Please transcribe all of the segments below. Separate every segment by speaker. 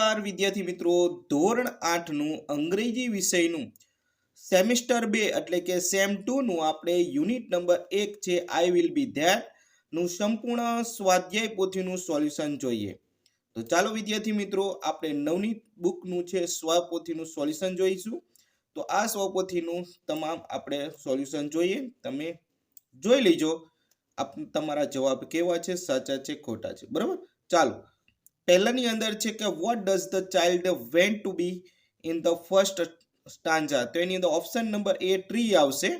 Speaker 1: નમસ્કાર વિદ્યાર્થી મિત્રો, ધોરણ 8 નું અંગ્રેજી વિષયનું સેમિસ્ટર 2 એટલે કે સેમ 2 નું આપણે યુનિટ નંબર 1 છે આઈ વિલ બી ધેટ નું સંપૂર્ણ સ્વાધ્યાય પોથીનું સોલ્યુશન જોઈએ. તો ચાલો વિદ્યાર્થી મિત્રો, આપણે નવનીત બુકનું છે સ્વપોથીનું સોલ્યુશન જોઈશું. તો આ સ્વપોથીનું તમામ આપણે સોલ્યુશન જોઈએ. તમે જોઈ લેજો તમારા જવાબ કેવા છે, સાચા છે, ખોટા છે. બરાબર, ચાલો. પહેલાની અંદર છે કે what does the child went to B in the first stanza. તો એની અંદર ઓપ્શન નંબર એ ટ્રી આવશે.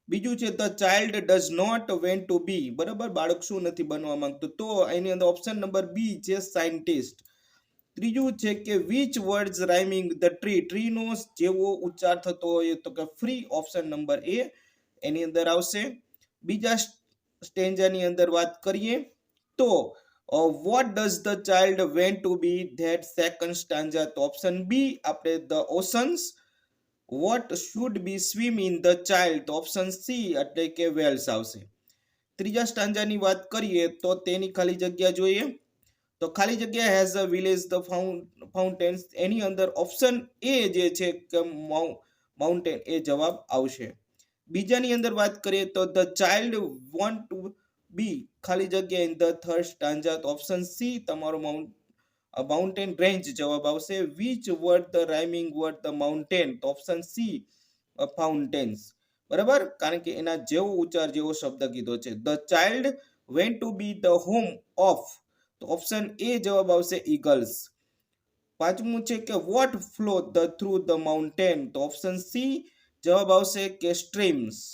Speaker 1: બીજું છે the child does not want to be, બરાબર, બાળક શું નથી બનવા માંગતું, તો એની અંદર ઓપ્શન નંબર બી છે સાયન્ટિસ્ટ. ત્રીજું છે કે which words rhyming the tree, ટ્રીનો જેવો ઉચ્ચાર થતો હોય તો કે ફ્રી, ઓપ્શન નંબર એ એની અંદર આવશે. બીજા સ્ટેન્જાની અંદર વાત કરીએ તો what does the child want to be that second stanza, તો ઓપ્શન બી આપણે the oceans. what should be swim in the child, તો ઓપ્શન સી એટલે કે whales આવશે. ત્રીજા સ્ટાન્જાની વાત કરીએ તો તેની ખાલી જગ્યા જોઈએ તો ખાલી જગ્યા has a village the fountains, એની અંદર ઓપ્શન એ જે છે કે માઉન્ટેન એ જવાબ આવશે. બીજાની અંદર વાત કરીએ તો ધ ચાઇલ્ડ વોન્ટ ટુ બી ખાલી જગ્યા ઇન ધ થર્ડ સ્ટાન્જા, તો ઓપ્શન સી તમારો માઉન્ટેન રેન્જ જવાબ આવશે. Which word the rhyming word the mountain, તો ઓપ્શન સી ફાઉન્ટેન્સ. બરાબર, કારણ કે એના જેવો ઉચ્ચાર જેવો શબ્દ કીધો છે. The child went to be the home of, તો ઓપ્શન એ જવાબ આવશે ઈગલ્સ. પાંચમું છે કે what flow the through the mountain, તો ઓપ્શન સી જવાબ આવશે કે સ્ટ્રીમ્સ.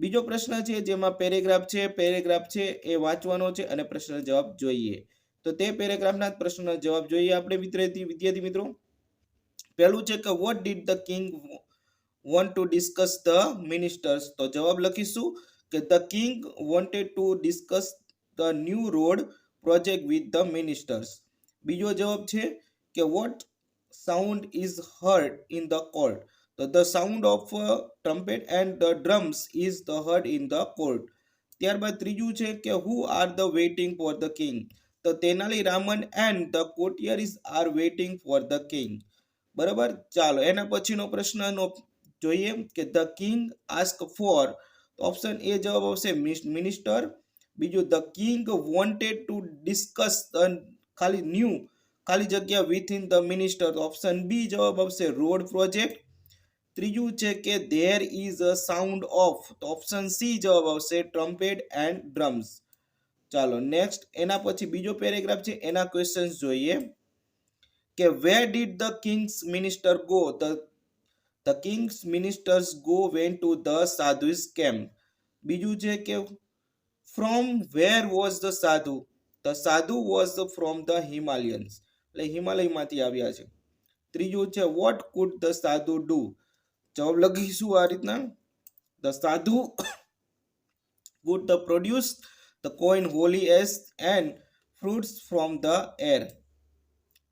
Speaker 1: બીજો પ્રશ્ન છે જેમાં પેરેગ્રાફ છે એ વાંચવાનો છે અને પ્રશ્ન જવાબ જોઈએ. તો તે પેરેગ્રાફના પ્રશ્નનો જવાબ જોઈએ આપણે વિદ્યાર્થી મિત્રો. પહેલું છે કે what did the king want to discuss the ministers, તો જવાબ લખીશું કે the king wanted to discuss the new road project with the ministers. બીજો જવાબ છે કે what sound is heard in the court, તો the sound of trumpet and the drums is the heard in the court. ત્યારબાદ ત્રીજું છે કે who are the waiting for the king, તો Tenali Raman and the courtiers are waiting for the king. બરાબર, ચાલો એના પછીનો પ્રશ્નનો જોઈએ કે the king ask for, તો ઓપ્શન એ જવાબ આવશે મિનિસ્ટર. બીજું the king wanted to discuss the ખાલી જગ્યા within the minister, તો ઓપ્શન બી જવાબ આવશે રોડ પ્રોજેક્ટ. ત્રીજું છે કે there is a sound of, તો ઓપ્શન સી જવાબ આવશે ટ્રમ્પેટ એન્ડ ડ્રમ્સ. ચાલો નેક્સ્ટ, એના પછી બીજો પેરેગ્રાફ છે એના ક્વેશ્ચન્સ જોઈએ કે where did the king's minister go, the king's ministers go went to the sadhu's camp. બીજું છે કે from where was the sadhu, the sadhu was from the Himalayas, એટલે હિમાલયમાંથી આવ્યા છે. ત્રીજું છે what could the sadhu do, જવાબ લખીશું આ રીતના the sadhu could the produce the coin holy as and fruits from the air.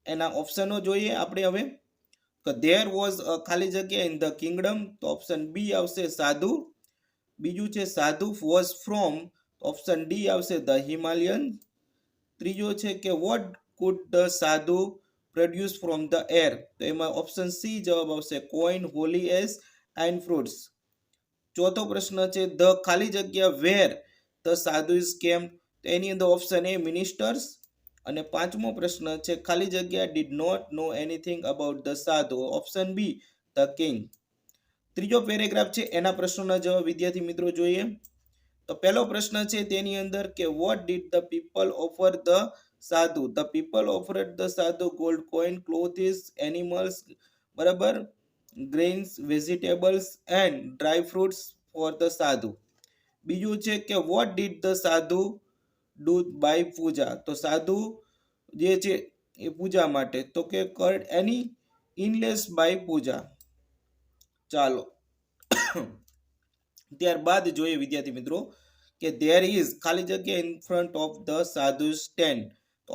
Speaker 1: એના ઓપ્શનો જોઈએ આપણે હવે કે there was a ખાલી જગ્યા in the kingdom, તો ઓપ્શન બી આવશે સાધુ. બીજું છે સાધુ was from, ઓપ્શન ડી આવશે the Himalayan. ત્રીજો છે કે what could the sadhu produce from the air, તો એમાં ઓપ્શન સી જવાબ આવશે coin holy as and fruits. ચોથો પ્રશ્ન છે ધ ખાલી જગ્યા where the sadhu is came, તો એની અંદર ઓપ્શન એ મિનિસ્ટર્સ. અને પાંચમો પ્રશ્ન છે ખાલી જગ્યા did not know anything about the sadhu, option B the king. ત્રીજો પેરેગ્રાફ છે એના પ્રશ્નોના જવાબ વિદ્યાર્થી મિત્રો જોઈએ. તો પહેલો પ્રશ્ન છે તેની અંદર કે what did the people offer the sadhu, the people offered the sadhu gold coin, clothes, animals, બરાબર, grains, vegetables and dry fruits for the sadhu. બીજું છે કે what did the sadhu do by puja, તો સાધુ જે છે એ પૂજા માટે, તો કે કર્ડ એની ઇનલેસ બાય પૂજા. ચાલો ત્યારબાદ જોઈએ વિદ્યાર્થી મિત્રો કે there is ખાલી જગ્યા in front of the sadhu stand,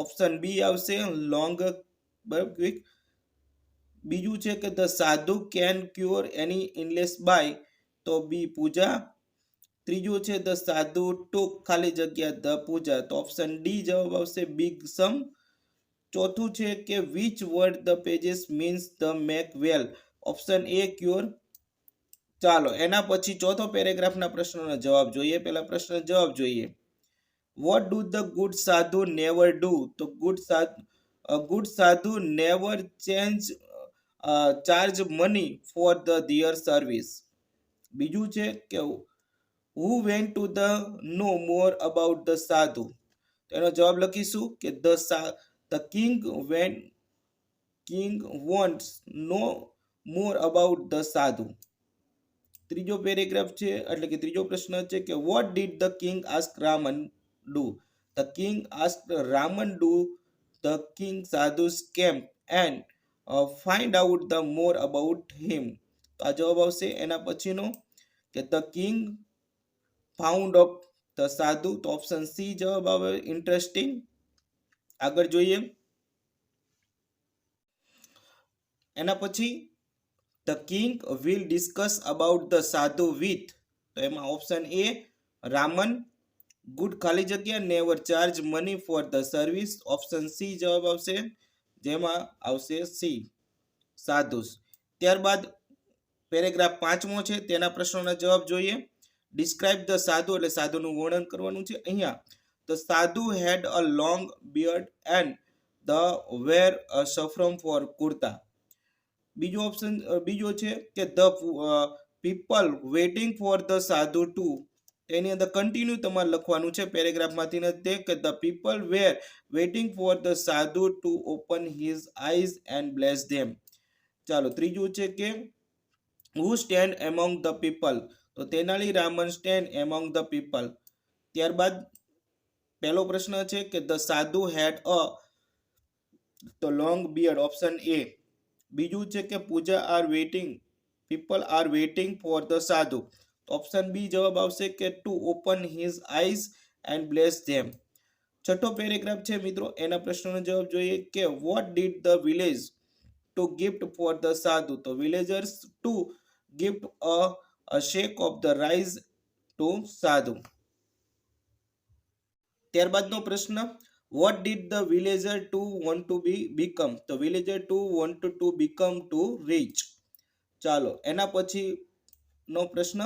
Speaker 1: option B આવશે લોંગ ક્વિક. બીજું છે કે the sadhu can cure any illness by, તો બી પૂજા. ત્રીજું છે the sadhu took ખાલી જગ્યા the પૂજા, તો ઓપ્શન ડી જવાબ આવશે big sum. ચોથું છે કે which word the pages means the make well, option A cure. ચાલો એના પછી ચોથો પેરેગ્રાફના પ્રશ્નોનો જવાબ જોઈએ. પહેલા પ્રશ્ન જવાબ જોઈએ. What do the good sadhu never do? તો good sadhu never charge money for the their service. બીજું છે કે who went to the know more about the sadhu? તો એનો જવાબ લખીશું કે the king wants know more about the sadhu. ત્રીજો પેરેગ્રાફ છે એટલે કે ત્રીજો પ્રશ્ન છે કે what did the king ask Raman do? The king ask Raman do the king sadhus camp and find out the more about him. તો આ જવાબ આવશે. એના પછીનો કે the king found of the sadhu, તો ઓપ્શન સી જવાબ આવે. ઇન્ટરેસ્ટિંગ. આગળ જોઈએ. એના પછી the king will discuss about the સાધુ વિથ, તો એમાં ઓપ્શન એ રામન. ગુડ ખાલી જગ્યા never charge money for the service, option C જવાબ આવશે, જેમાં આવશે સી સાધુસ. ત્યારબાદ પેરેગ્રાફ 5મો છે તેના પ્રશ્નોના જવાબ જોઈએ. ડિસ્ક્રાઇબ ધ સાધુ એટલે સાધુનું વર્ણન કરવાનું છે. અહીંયા the sadhu had a long beard and the wear saffron for kurta. બીજો છે કે the people waiting for the sadhu to, એની અંદર કન્ટિન્યુ તમારે લખવાનું છે પેરેગ્રાફમાંથી નથી કે the people were waiting for the sadhu to open his eyes and bless them. ચાલો ત્રીજું છે કે who stand among the people? તો Tenali Raman stand among the people. ત્યારબાદ પહેલો પ્રશ્ન છે કે ધ સાધુ હેડ અ તો લોંગ બિયર્ડ, ઓપ્શન એ. બીજું છે કે પૂજા are waiting, people are waiting for the sadhu, option B જવાબ આવશે કે to open his eyes and bless them. છઠ્ઠો પેરેગ્રાફ છે મિત્રો, એના પ્રશ્નોનો જવાબ જોઈએ કે what did the village to gift for the sadhu? તો villagers to gift a shake of the rice to sadhu. ત્યારબાદનો પ્રશ્ન what did the villager to want to become? તો villager to want to become two reach. ચાલો એના પછી નો પ્રશ્ન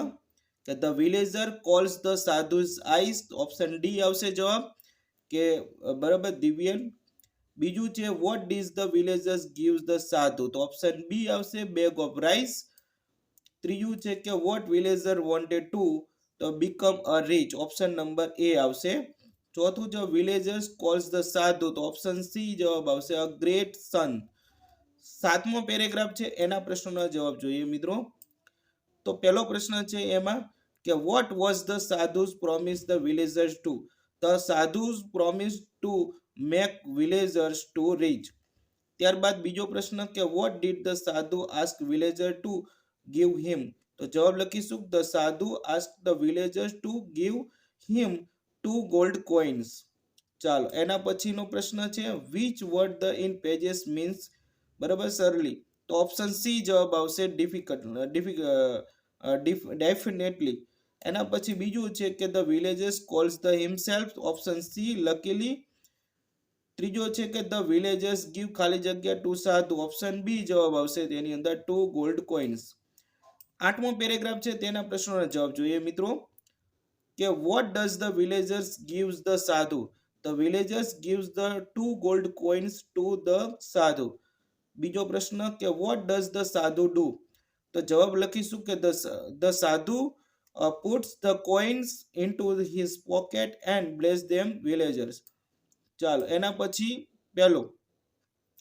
Speaker 1: કે the villager calls the sadhus eyes, option D આવશે જવાબ કે બરાબર દિવ્યન. બીજું છે what does the villagers gives the sadhu? તો ઓપ્શન બી આવશે બેગ ઓફ રાઈસ. ત્રીજું છે કે વોટ વિલેજર વોન્ટેડ ટુ તો become a rich, option number A આવશે. ચોથું છે વિલેજર્સ કોલ્સ ધ સાધુ, તો ઓપ્શન સી જવાબ આવશે અ ગ્રેટ સન. સાતમો પેરેગ્રાફ છે એના પ્રશ્નોના જવાબ જોઈએ મિત્રો. તો પહેલો પ્રશ્ન છે એમાં કે what was the sadhus promise the villagers to? The sadhus promise to make villagers to rich. ત્યારબાદ બીજો પ્રશ્ન કે what did the sadhu ask villager to give him? તો જવાબ લખીશું the sadhu ask the villagers to give him 2 gold coins. ચાલો એના પછીનો પ્રશ્ન છે which word the in pages means બરાબર સરલી, તો ઓપ્શન સી જવાબ આવશે ડિફિકલ્ટ, ડેફિનેટલી. એના પછી બીજું છે કે the villagers calls the himself, option C luckily. ત્રીજો છે કે ધ વિલેજર્સ ગીવ ખાલી જગ્યા ટુ સાધુ, ઓપ્શન બી જવાબ આવશે તેની અંદર 2 ગોલ્ડ કોઇન્સ. આઠમો પેરેગ્રાફ છે તેના પ્રશ્નોના જવાબ જોઈએ મિત્રો કે what does the villagers gives the sadhu? The villagers gives the 2 gold coins to the sadhu. બીજો પ્રશ્ન કે what does the sadhu do? તો જવાબ લખીશું કે the sadhu puts the coins into his pocket and bless them villagers. ચાલો એના પછી પહેલો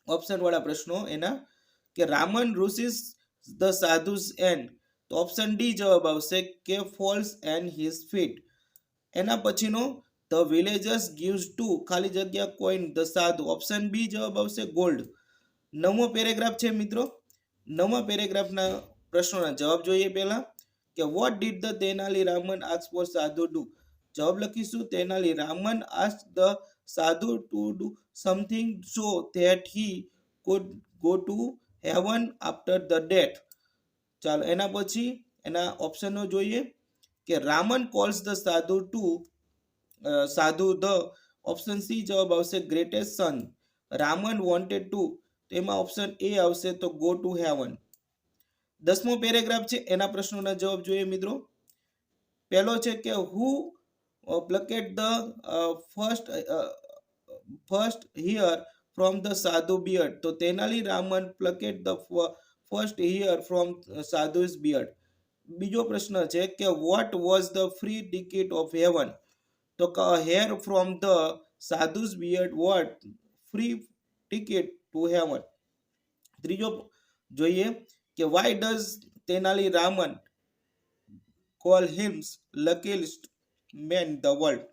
Speaker 1: ઓપ્શન વાળા પ્રશ્નો એના કે Raman ruses the sadhus and, તો ઓપ્શન ડી જવાબ આવશે કે ફોલ્સ એન્ડ હિઝ ફીટ. એના પછીનો ધ વિલેજર્સ ગીવ્સ ટુ ખાલી જગ્યા coin the sadhu, option B જવાબ આવશે ગોલ્ડ. નવમો પેરેગ્રાફ છે મિત્રો. નવમા પેરેગ્રાફના પ્રશ્નોના જવાબ જોઈએ પહેલા કે what did the Tenali Raman ask for sadhu do? જવાબ લખીશું Tenali Raman ask the sadhu to do something so that he could go to heaven after the death. ચાલો એના પછી એના ઓપ્શનો જોઈએ કે Raman calls the sadhu to sadhu the, option C જવાબ આવશે greatest son. Raman wanted to, તો એમાં ઓપ્શન એ આવશે તો ગો ટુ હેવન. 10મો પેરેગ્રાફ છે એના પ્રશ્નોના જવાબ જોઈએ મિત્રો. પહેલો છે કે who plucked the first hair from the sadhu beard, તો Tenali Raman plucked the first hair from sadhus beard. બીજો પ્રશ્ન છે કે what was the free ticket of heaven, તો hair from the sadhus beard what free ticket to heaven. ત્રીજો જોઈએ કે why does Tenali Raman call himself luckiest man the world,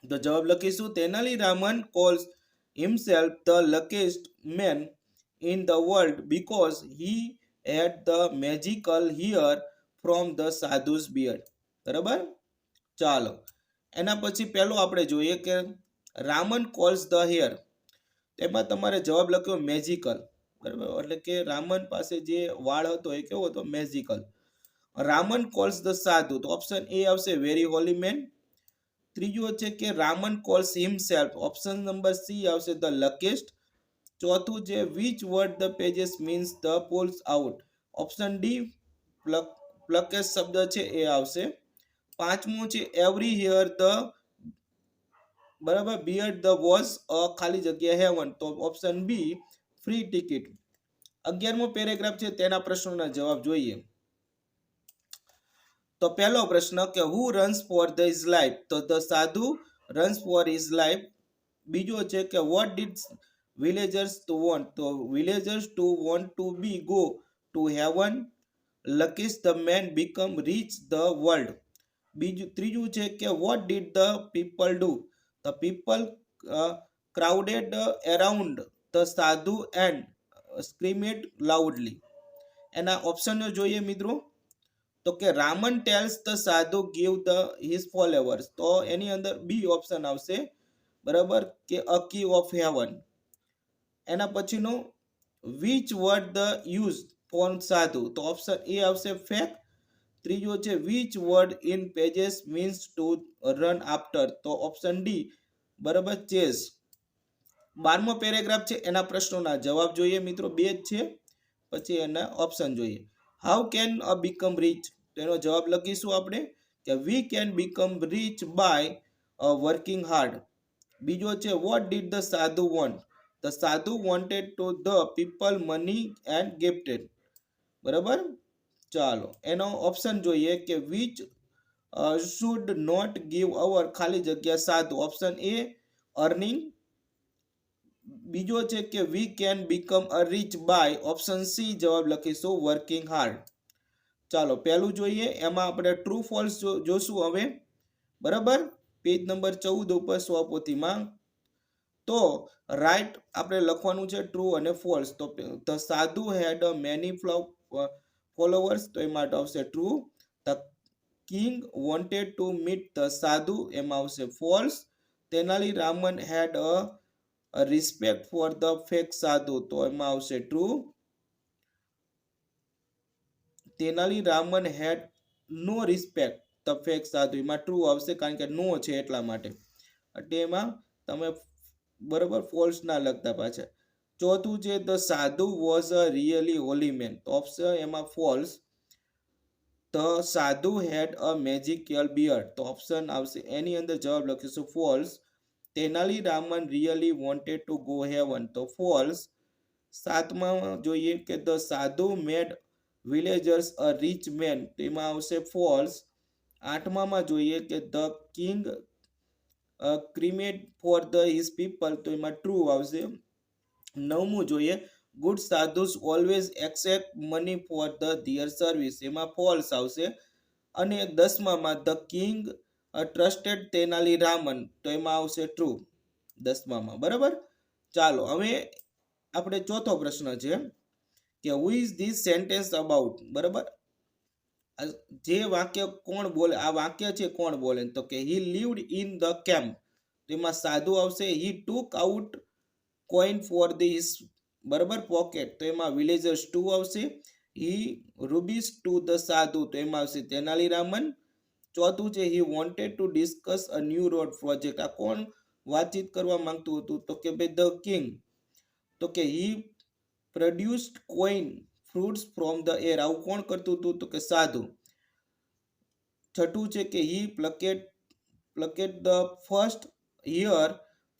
Speaker 1: તો જવાબ લખીશું Tenali Raman calls himself the luckiest man in the world because he had the magical hair from the sadhus beard. બરાબર, ચાલો એના પછી પહેલો આપણે જોઈએ કે રામન કોલ્સ ધ હેર, એમાં તમારે જવાબ લખ્યો મેજિકલ. બરાબર, એટલે કે રામન પાસે જે વાળ હતો એ કેવો હતો, magical. Raman calls the sadhu, તો ઓપ્શન એ આવશે વેરી હોલી મેન. ત્રીજો છે કે Raman calls himself, option number C આવશે ધ લકીસ્ટ. ચોથું છે which word the pages means the pulls out, option D plucks શબ્દ છે એ આવશે. પાંચમું છે એવરી હિયર ધ, બરાબર, બિયર્ડ ધ વોઝ અ ખાલી જગ્યા હેવન, તો ઓપ્શન બી ફ્રી ટિકિટ. 11મો પેરેગ્રાફ છે તેના પ્રશ્નોના જવાબ જોઈએ. તો પહેલો પ્રશ્ન કે who runs for the his life, તો the sadhu runs for his life. બીજો છે કે what did villagers to want, તો villagers to want to be go to heaven luckiest the man become rich the world. ત્રીજું છે કે what did the people do, the people crowded around the sadhu and screamed loudly. એના ઓપ્શનો જોઈએ મિત્રો. તો કે Raman tells the sadhu give the his followers, તો એની અંદર બી ઓપ્શન આવશે. બરાબર, કે અ કી ઓફ હેવન. એના પછીનો which word the use for sadhu, તો ઓપ્શન એ આવશે ફેક. ત્રીજો છે which word in pages means to run after, તો ઓપ્શન ડી, બરાબર, ચેઝ. 12મો પેરેગ્રાફ છે એના પ્રશ્નોના જવાબ જોઈએ મિત્રો, બે જ છે, પછી એના ઓપ્શન જોઈએ. How can a become rich, તો એનો જવાબ લખીશું આપણે કે we can become rich by working hard. બીજો છે what did the sadhu want, the sadhu wanted to the people money and gifted. બરાબર, ચાલો એનો ઓપ્શન જોઈએ કે which should not give our ખાલી જગ્યા સાધુ, ઓપ્શન એ અર્નિંગ. બીજો છે કે we can become a rich by, option C જવાબ લખીશું વર્કિંગ હાર્ડ. ચાલો પહેલું જોઈએ, એમાં આપણે ટ્રુ ફોલ્સ જોશું હવે. બરાબર, પેજ નંબર 14 ઉપર સ્વપોથીમાં. તો રાઈટ આપણે લખવાનું છે ટ્રુ અને ફોલ્સ. તો the sadhu had a many followers, તો એમાં આવશે true. The king wanted to meet the sadhu, એમાં આવશે false. Tenali Raman had a respect for the fake sadhu, તો એમાં આવશે true. Tenali Raman had no respect the fake sadhu, એમાં ટ્રુ આવશે કારણ કે નો છે એટલા માટે, એટલે એમાં તમે બરાબર ફોલ્સ ના લખતા પાછા. ચોથું છે the sadhu was a really holy man, તો ઓપ્શન એમાં false. The sadhu had a magical beard, તો ઓપ્શન આવશે એની અંદર જવાબ લખીશું false. Tenali Raman really wanted to go heaven, તો ફોલ્સ. સાતમાં જોઈએ કે the sadhu made villagers a rich man, તેમાં આવશે ફોલ્સ. આઠમામાં જોઈએ કે the king cared for the his people, તો એમાં ટ્રુ આવશે. નવમું જોઈએ good sadhus always accept money for the their service, એમાં ફોલ્સ આવશે. અને 10મામાં the king trusted Tenali Raman, તો એમાં આવશે ટ્રુ 10મામાં. બરાબર, ચાલો હવે આપણે ચોથો પ્રશ્ન છે કે who is this sentence about. બરાબર, જે વાક્ય કોણ બોલે, આ વાક્ય છે કોણ બોલે, તો કે he lived in the camp, તો એમાં સાધુ આવશે. He took out coin for this, બરાબર, પોકેટ, તો એમાં વિલેજર્સ ટુ આવશે. હી રૂબીસ ટુ ધ સાધુ, તો એમાં આવશે તેનાલી રામન. ચોથું છે he wanted to discuss a new road project, આ કોણ વાતચીત કરવા માંગતું હતું તો કે ભાઈ ધ કિંગ તો કે he produced coin fruits from the air આવું કોણ કરતું હતું તો કે સાધુ છઠ્ઠું છે કે he plucked the first hair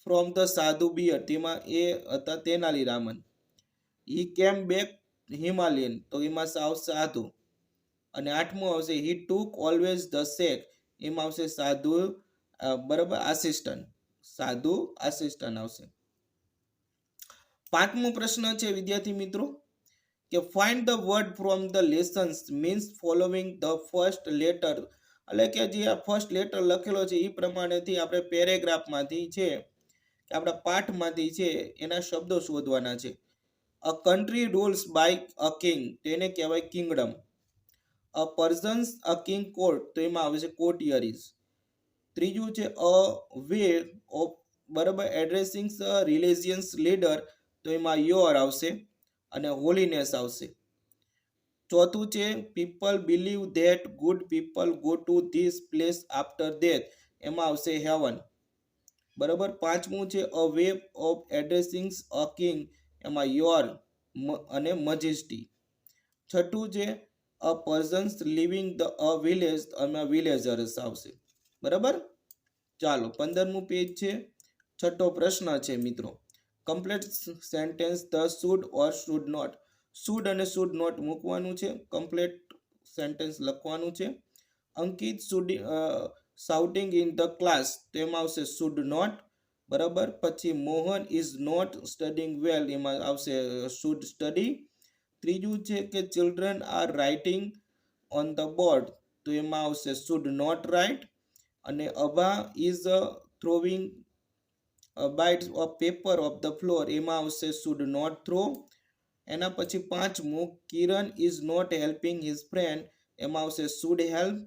Speaker 1: from the sadhu beard તેમાં એ હતા તેનાલી રામન હી કેમ બેક હિમાલયન તો એમાં સાધુ અને આઠમું આવશે હી ટુક ઓલવેઝ ધ શેક એમાં આવશે સાધુ બરાબર સાધુ આસિસ્ટન્ટ આવશે પાંચમો પ્રશ્ન છે વિદ્યાર્થી મિત્રો કે find the word from the lessons means following the first letter એટલે કે જે આ ફર્સ્ટ લેટર લખેલો છે એ પ્રમાણેથી આપણે પેરેગ્રાફમાંથી છે કે આપણા પાઠમાંથી છે એના શબ્દો શોધવાના છે a country rules by a king તેને કહેવાય kingdom a persons a king court તો એમાં આવે છે કોર્ટિયરીઝ ત્રીજું છે અ વે ઓફ બરાબર એડ્રેસિંગ રિલિજિયસ લીડર તો એમાં યોર આવશે અને હોલીનેસ આવશે ચોથું છે people believe that good people go to this place after death એમાં આવશે હેવન બરાબર પાંચમું છે a way of addressing a king એમાં યોર અને મજેસ્ટી છઠ્ઠું છે અ persons living the a village એમાં વિલેજર્સ આવશે બરાબર ચાલો 15મું પેજ છે છઠ્ઠો પ્રશ્ન છે મિત્રો complete sentence the should or should not should અને શુડ નોટ મૂકવાનું છે કમ્પ્લીટ સેન્ટેન્સ લખવાનું છે Ankit should shouting in the class તેમાં આવશે શુડ નોટ બરાબર પછી Mohan is not studying well એમાં આવશે શુડ સ્ટડી ત્રીજું છે કે children are writing on the board તો એમાં આવશે શુડ નોટ રાઇટ અને Abha is throwing bits of paper of the floor એમાં આવશે શુડ નોટ થ્રો એના પછી પાંચમું Kiran is not helping his friend એમાં આવશે should help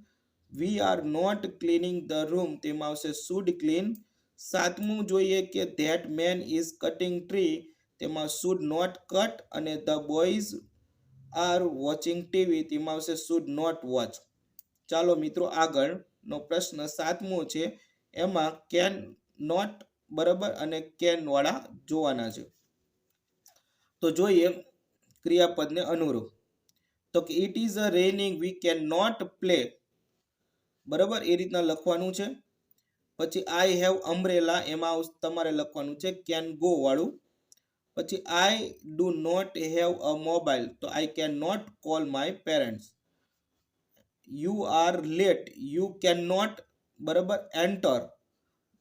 Speaker 1: we are not cleaning the room તેમાં આવશે શુડ ક્લીન સાતમું જોઈએ કે that man is cutting tree તેમાં શુડ નોટ કટ અને the boys are watching TV તેમાં આવશે શુડ નોટ વોચ ચાલો મિત્રો આગળનો પ્રશ્ન સાતમો છે એમાં કેન નોટ બરાબર અને કેન વાળા જોવાના છે તો જોઈએ ક્રિયાપદને અનુરૂપ તો કે it is a raining we can not play બરાબર એ રીતના લખવાનું છે પછી આઈ હેવ અમ્બ્રેલા એમાં તમારે લખવાનું છે કેન ગો વાળું પછી I do not have a mobile તો I can not call my parents you are late you can not બરાબર એન્ટર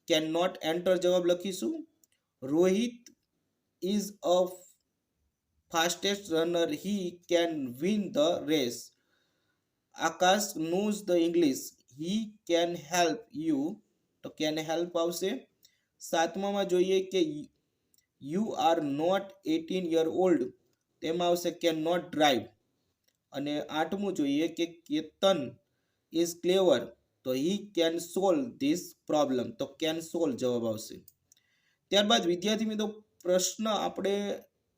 Speaker 1: કેન નોટ એન્ટર જવાબ લખીશું Rohit is a fastest runner he can win the race Aakash knows the English he can help you તો can help આવશે સાતમામાં જોઈએ કે you are not 18 year old તેમાં આવશે કેન નોટ ડ્રાઈવ અને આઠમું જોઈએ કે કેતન ઇઝ ક્લેવર તો he can solve this problem તો કેન સોલ્વ જવાબ આવશે ત્યારબાદ વિદ્યાર્થી મિત્રો પ્રશ્ન આપણે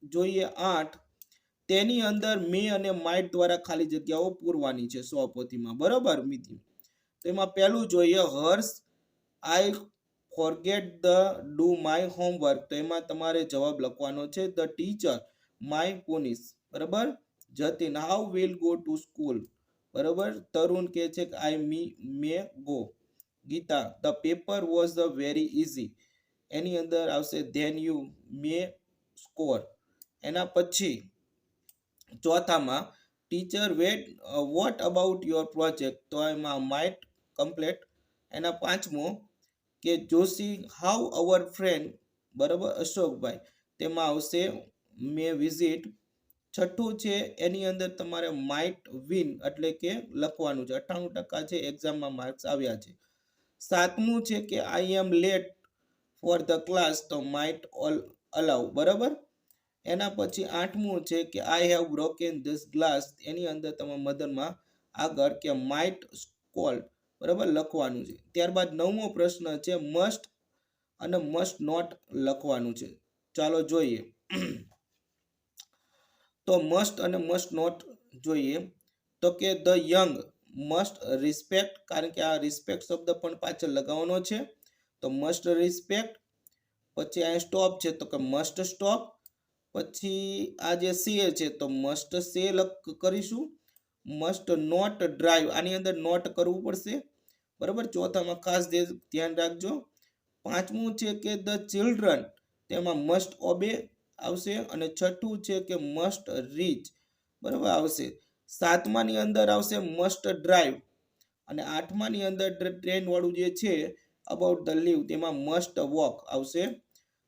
Speaker 1: જોઈએ 8 તેની અંદર મે અને માઇટ દ્વારા ખાલી જગ્યાઓ પૂરવાની છે 100 પોથીમાં બરાબર મિત્રો તો એમાં પહેલું જોઈએ Harsh I forget the do my homework તો એમાં તમારે જવાબ લખવાનો છે ધ ટીચર માય પુનિશ બરાબર Jatin how will go to school બરાબર તરુણ કહે છે કે I may go Geeta the paper was very easy એની અંદર આવશે ધેન યુ મે સ્કોર એના પછી ચોથામાં teacher what about your project તો એમાં માઇટ કમ્પ્લીટ એના પાંચમો કે જોશી હાઉ અવર ફ્રેન્ડ બરાબર અશોકભાઈ તેમાં આવશે મે વિઝિટ છઠ્ઠું છે એની અંદર તમારે માઇટ વિન એટલે કે લખવાનું છે 98% છે એક્ઝામમાં માર્ક્સ આવ્યા છે સાતમું છે કે I am late for the class તો માઇટ અલાઉ બરાબર એના પછી આઠમું છે કે I have broken this glass એની અંદર તમે મદરમાં આગળ કે માઇટ સ્કોલ્ડ બરાબર લખવાનું છે ત્યારબાદ નવમો પ્રશ્ન છે મસ્ટ અને મસ્ટ નોટ લખવાનું છે ચાલો જોઈએ તો મસ્ટ અને મસ્ટ નોટ જોઈએ તો કે ધ યંગ મસ્ટ રિસ્પેક્ટ કારણ કે આ રિસ્પેક્ટ શબ્દ પણ પાછળ લગાવવાનો છે તો મસ્ટ રિસ્પેક્ટ પછી આ સ્ટોપ છે તો કે મસ્ટ સ્ટોપ, પછી આ જે સે છે તો મસ્ટ સે કરીશું, મસ્ટ નોટ ડ્રાઈવ આની અંદર નોટ કરવું પડશે, બરાબર. ચોથામાં ખાસ ધ્યાન રાખજો. પાંચમું છે કે ધ ચિલ્ડ્રન, તેમાં મસ્ટ ઓબે આવશે, અને છઠ્ઠું છે કે મસ્ટ રીચ, બરાબર આવશે. સાતમાની અંદર આવશે મસ્ટ ડ્રાઈવ, અને આઠમાની અંદર ટ્રેન વાળું જે છે અબાઉટ ધ લીવ, તેમાં મસ્ટ વોક આવશે.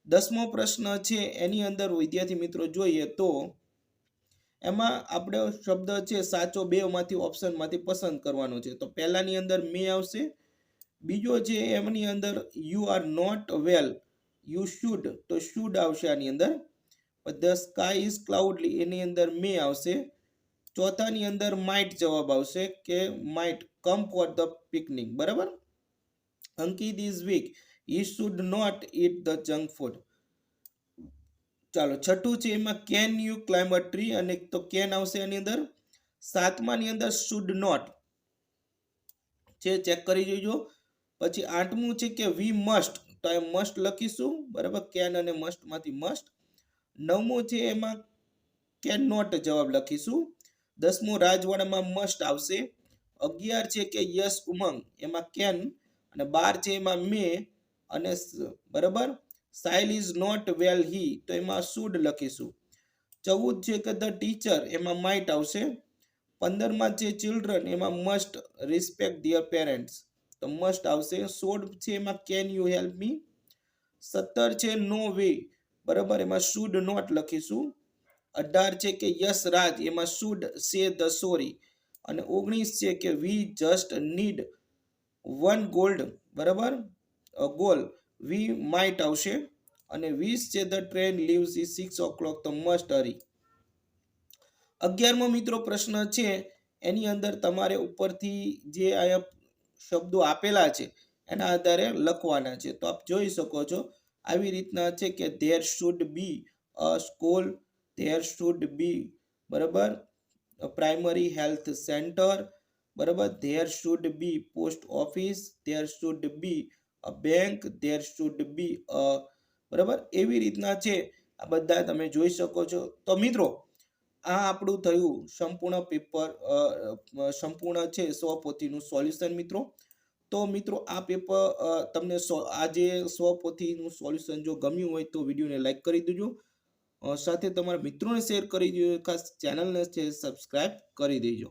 Speaker 1: 10મો પ્રશ્ન છે એની અંદર વિદ્યાર્થી મિત્રો જોઈએ તો એમાં આપણે શબ્દ છે સાચો બે માંથી ઓપ્શનમાંથી પસંદ કરવાનો છે. તો પહેલાની અંદર મે આવશે, બીજો છે એમની અંદર you are not well, you should, તો શુડ આવશે આની અંદર. ધ સ્કાય ઇઝ ક્લાઉડલી, એની અંદર મે આવશે. ચોથાની અંદર માઇટ જવાબ આવશે કે might come for the picnic, બરાબર. Ankit is weak, he should not eat the junk food. ચાલો છઠ્ઠું છે એમાં can you climb a tree, અને તો કેન આવશે એની અંદર. સાતમાની અંદર શુડ નોટ છે, ચેક કરી જોજો. પછી આઠમું છે કે વી મસ્ટ, તો એ મસ્ટ લખીશું, બરાબર, કેન અને મસ્ટ માંથી મસ્ટ. નવમું છે એમાં કેન નોટ જવાબ લખીશું. 10મું રાજવાડામાં મસ્ટ આવશે. 11 છે કે યસ ઉમંગ, એમાં કેન, અને 12 છે એમાં મે, અને બરાબર સાઇલ ઇઝ નોટ વેલ હી, તો એમાં શુડ લખીશું. 14 છે કે ધ ટીચર, એમાં માઇટ આવશે. 15માં છે ચિલ્ડ્રન, એમાં મસ્ટ રિસ્પેક્ટ ધીયર પેરેન્ટ્સ, તો મસ્ટ આવશે. 16 છે એમાં કેન યુ હેલ્પ મી. 17 છે નો વે, બરાબર, એમાં શુડ નોટ લખીશું. 18 છે કે યસ રાજ, એમાં શુડ સે ધ સોરી, અને 19 છે કે we just need one gold, બરાબર, ગોલ, વી માઇટ આવશે. અને 20 છે the train leaves is 6 o'clock, તો મસ્ટ હરી. 11મો મિત્રો પ્રશ્ન છે એની અંદર તમારે ઉપરથી જે આયા શબ્દો આપેલા છે એના આધારે લખવાના છે. તો આપ જોઈ શકો છો આવી રીતના છે કે there should be a school, there should be, બરાબર, પ્રાઇમરી હેલ્થ સેન્ટર, બરાબર, there should be post office, there should be a bank, there should be a, બરાબર, એવી રીતના છે. આ બધા તમે જોઈ શકો છો. તો મિત્રો આ આપણું થયું સંપૂર્ણ પેપર, સંપૂર્ણ છે 100 પોથીનું સોલ્યુશન મિત્રો. તો મિત્રો આ પેપર તમને આ જે 100 પોથીનું સોલ્યુશન જો ગમ્યું હોય તો વિડીયોને લાઈક કરી દેજો, સાથે તમારા મિત્રોને શેર કરી દેજો, ખાસ ચેનલને છે સબસ્ક્રાઇબ કરી દેજો.